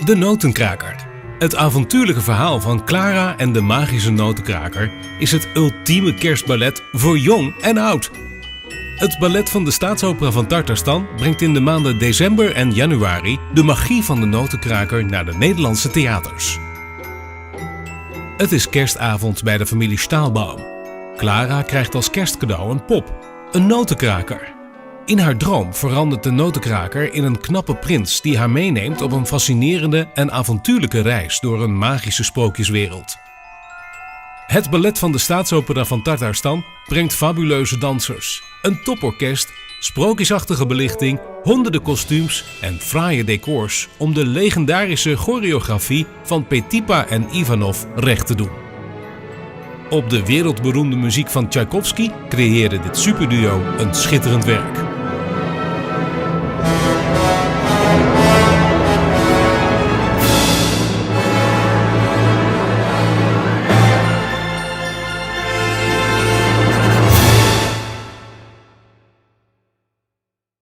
De Notenkraker. Het avontuurlijke verhaal van Clara en de magische notenkraker is het ultieme kerstballet voor jong en oud. Het ballet van de Staatsopera van Tatarstan brengt in de maanden december en januari de magie van de notenkraker naar de Nederlandse theaters. Het is kerstavond bij de familie Staalbaum. Clara krijgt als kerstcadeau een pop, een notenkraker. In haar droom verandert de notenkraker in een knappe prins die haar meeneemt op een fascinerende en avontuurlijke reis door een magische sprookjeswereld. Het ballet van de Staatsopera van Tatarstan brengt fabuleuze dansers, een toporkest, sprookjesachtige belichting, honderden kostuums en fraaie decors om de legendarische choreografie van Petipa en Ivanov recht te doen. Op de wereldberoemde muziek van Tchaikovsky creëerde dit superduo een schitterend werk.